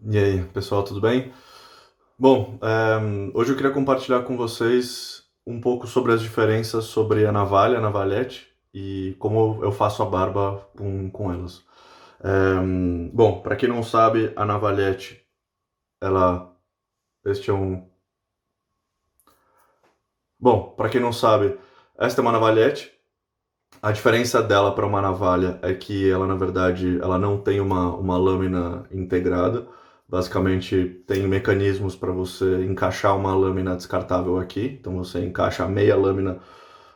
E aí, pessoal, tudo bem? Bom, hoje eu queria compartilhar com vocês um pouco sobre as diferenças sobre a navalha, a navalhete, e como eu faço a barba com elas. Bom, para quem não sabe, a navalhete, ela. Este é um. Bom, para quem não sabe, esta é uma navalhete. A diferença dela para uma navalha é que ela, na verdade, ela não tem uma lâmina integrada. Basicamente, tem mecanismos para você encaixar uma lâmina descartável aqui. Então, você encaixa a meia lâmina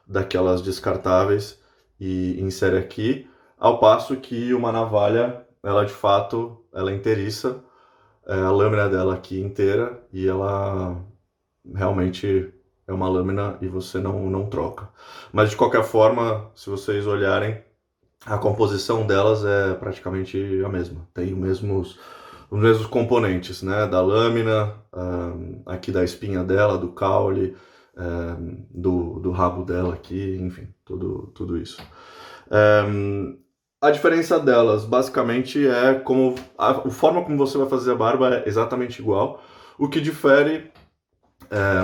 daquelas descartáveis e insere aqui. Ao passo que uma navalha, ela de fato, ela é inteiriça. É a lâmina dela aqui inteira e ela realmente é uma lâmina e você não troca. Mas de qualquer forma, se vocês olharem, a composição delas é praticamente a mesma. Tem os mesmos componentes, né? Da lâmina, aqui da espinha dela, do caule, do rabo dela aqui, enfim, tudo isso. A diferença delas, basicamente, é como a forma como você vai fazer a barba é exatamente igual. O que difere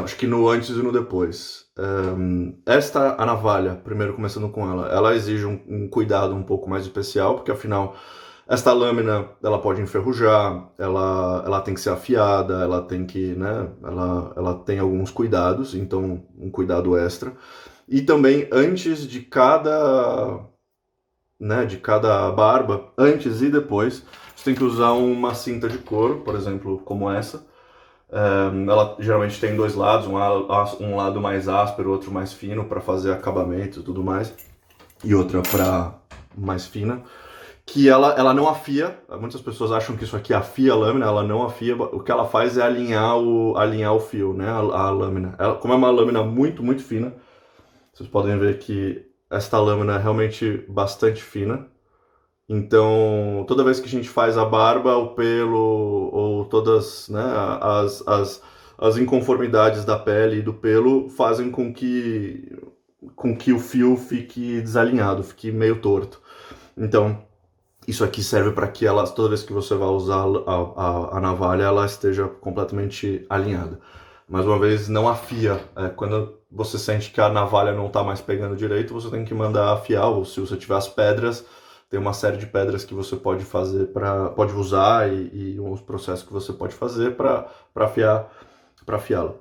acho que no antes e no depois. A navalha, primeiro começando com ela, ela exige um cuidado um pouco mais especial, porque afinal, esta lâmina, ela pode enferrujar, ela tem que ser afiada, ela tem que, né, ela tem alguns cuidados, então um cuidado extra. E também antes de cada barba, antes e depois, você tem que usar uma cinta de couro, por exemplo, como essa. Ela geralmente tem dois lados, um lado mais áspero, outro mais fino para fazer acabamento e tudo mais, e outra para mais fina. Que ela não afia, muitas pessoas acham que isso aqui afia a lâmina, ela não afia, o que ela faz é alinhar o fio, né, a lâmina. Como é uma lâmina muito fina, vocês podem ver que esta lâmina é realmente bastante fina. Então, toda vez que a gente faz a barba, o pelo, ou todas, né, as inconformidades da pele e do pelo fazem com que o fio fique desalinhado, fique meio torto. Então, isso aqui serve para que ela, toda vez que você vai usar a navalha, ela esteja completamente alinhada. Mais uma vez, não afia. Quando você sente que a navalha não está mais pegando direito, você tem que mandar afiar, ou se você tiver as pedras, tem uma série de pedras que você pode fazer pode usar e uns processos que você pode fazer para afiá-la.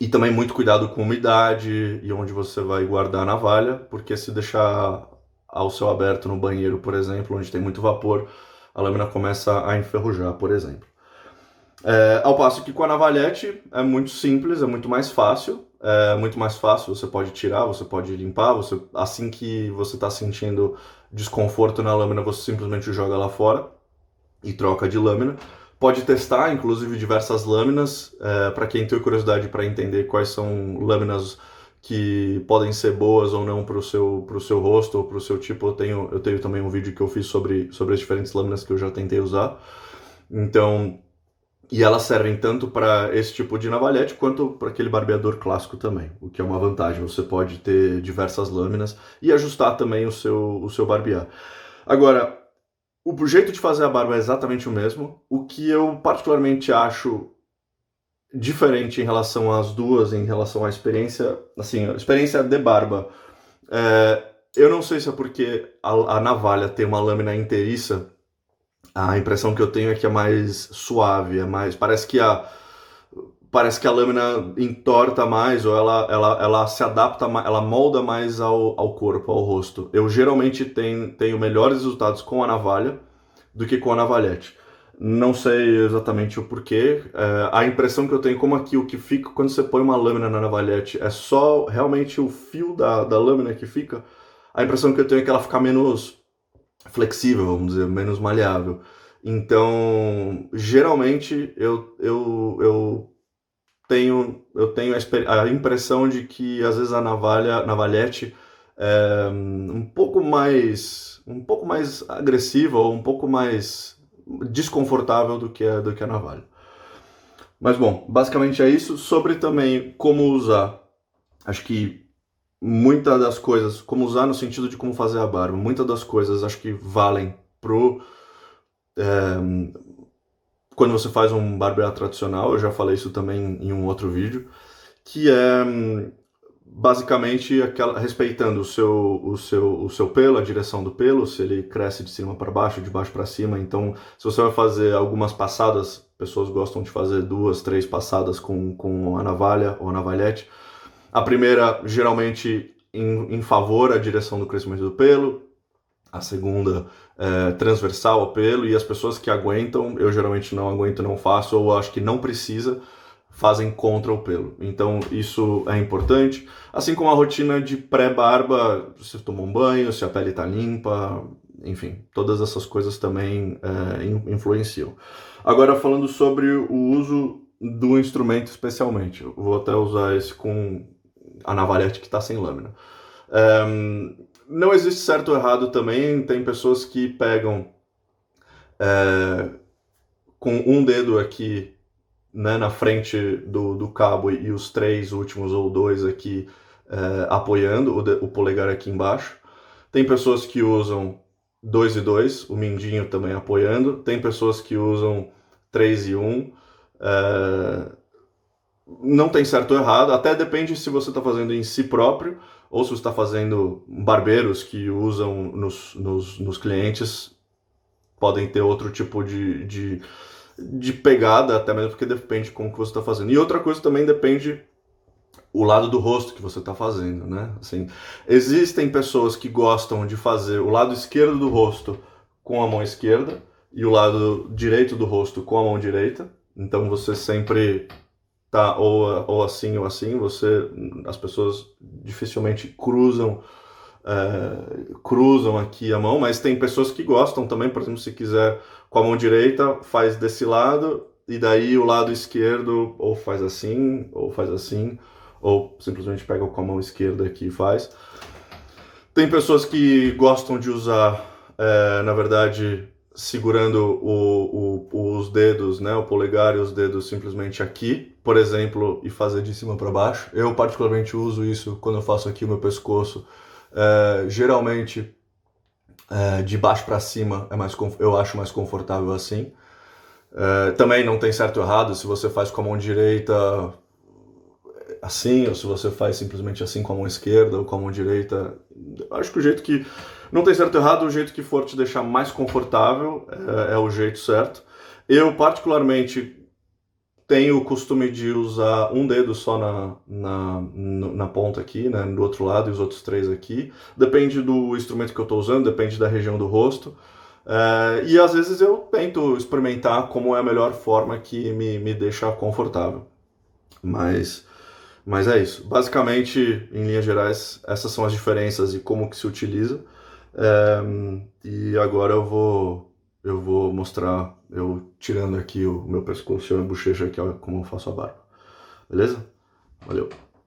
E também muito cuidado com umidade e onde você vai guardar a navalha, porque se deixar ao céu aberto no banheiro, por exemplo, onde tem muito vapor, a lâmina começa a enferrujar, por exemplo. Ao passo que com a navalhete é muito simples, é muito mais fácil, você pode tirar, você pode limpar, assim que você está sentindo desconforto na lâmina, você simplesmente joga lá fora e troca de lâmina. Pode testar, inclusive, diversas lâminas, para quem tem curiosidade para entender quais são lâminas que podem ser boas ou não para o seu rosto ou para o seu tipo. Eu tenho também um vídeo que eu fiz sobre as diferentes lâminas que eu já tentei usar. Então, e elas servem tanto para esse tipo de navalhete quanto para aquele barbeador clássico também, o que é uma vantagem. Você pode ter diversas lâminas e ajustar também o seu barbear. Agora, o jeito de fazer a barba é exatamente o mesmo. O que eu particularmente acho diferente em relação às duas, em relação à experiência, assim, a experiência de barba, eu não sei se é porque a navalha tem uma lâmina inteiriça. A impressão que eu tenho é que é mais suave, parece que a lâmina entorta mais ou ela se adapta, ela molda mais ao corpo, ao rosto. Eu geralmente tenho melhores resultados com a navalha do que com a navalhete. Não sei exatamente o porquê. A impressão que eu tenho, como aqui o que fica quando você põe uma lâmina na navalhete é só realmente o fio da lâmina que fica, a impressão que eu tenho é que ela fica menos flexível, vamos dizer, menos maleável. Então, geralmente eu tenho a impressão de que às vezes a navalhete é um pouco mais agressiva ou um pouco mais desconfortável do que a navalha. Mas bom, basicamente é isso. Sobre também como usar, acho que muitas das coisas, como usar no sentido de como fazer a barba, muitas das coisas acho que valem pro quando você faz um barbear tradicional, eu já falei isso também em um outro vídeo, que é basicamente respeitando o seu pelo, a direção do pelo, se ele cresce de cima para baixo, de baixo para cima. Então, se você vai fazer algumas passadas, pessoas gostam de fazer 2, 3 passadas com a navalha ou a navalhete. A primeira, geralmente, em favor a direção do crescimento do pelo. A segunda, transversal ao pelo. E as pessoas que aguentam, eu geralmente não aguento, não faço, ou acho que não precisa, fazem contra o pelo. Então isso é importante. Assim como a rotina de pré-barba, se tomou um banho, se a pele está limpa, enfim, todas essas coisas também influenciam. Agora falando sobre o uso do instrumento especialmente, eu vou até usar esse com a navalhete que está sem lâmina. Não existe certo ou errado também, tem pessoas que pegam com um dedo aqui, né, na frente do cabo e os 3 últimos ou 2 aqui apoiando, o polegar aqui embaixo. Tem pessoas que usam 2 e 2, o mindinho também apoiando. Tem pessoas que usam 3 e 1. Não tem certo ou errado, até depende se você está fazendo em si próprio ou se você está fazendo barbeiros que usam nos clientes, podem ter outro tipo de pegada, até mesmo porque depende de como que você está fazendo. E outra coisa também depende o lado do rosto que você está fazendo, né? Assim, existem pessoas que gostam de fazer o lado esquerdo do rosto com a mão esquerda e o lado direito do rosto com a mão direita. Então você sempre tá ou assim ou assim. As pessoas dificilmente cruzam aqui a mão, mas tem pessoas que gostam também. Por exemplo, se quiser com a mão direita, faz desse lado, e daí o lado esquerdo ou faz assim, ou simplesmente pega com a mão esquerda aqui e faz. Tem pessoas que gostam de usar, na verdade, segurando os dedos, né, o polegar e os dedos simplesmente aqui, por exemplo, e fazer de cima para baixo. Eu particularmente uso isso quando eu faço aqui o meu pescoço. Geralmente de baixo para cima eu acho mais confortável assim. Também não tem certo ou errado se você faz com a mão direita assim, ou se você faz simplesmente assim com a mão esquerda ou com a mão direita. Acho que o jeito que não tem certo ou errado, o jeito que for te deixar mais confortável é o jeito certo. Eu particularmente tenho o costume de usar um dedo só na ponta aqui, né, do outro lado, e os outros 3 aqui. Depende do instrumento que eu estou usando, depende da região do rosto. E às vezes eu tento experimentar como é a melhor forma que me deixa confortável. Mas é isso. Basicamente, em linhas gerais, essas são as diferenças e como que se utiliza. E agora eu vou mostrar eu tirando aqui o meu pescoço e a bochecha aqui, ó, como eu faço a barba. Beleza? Valeu!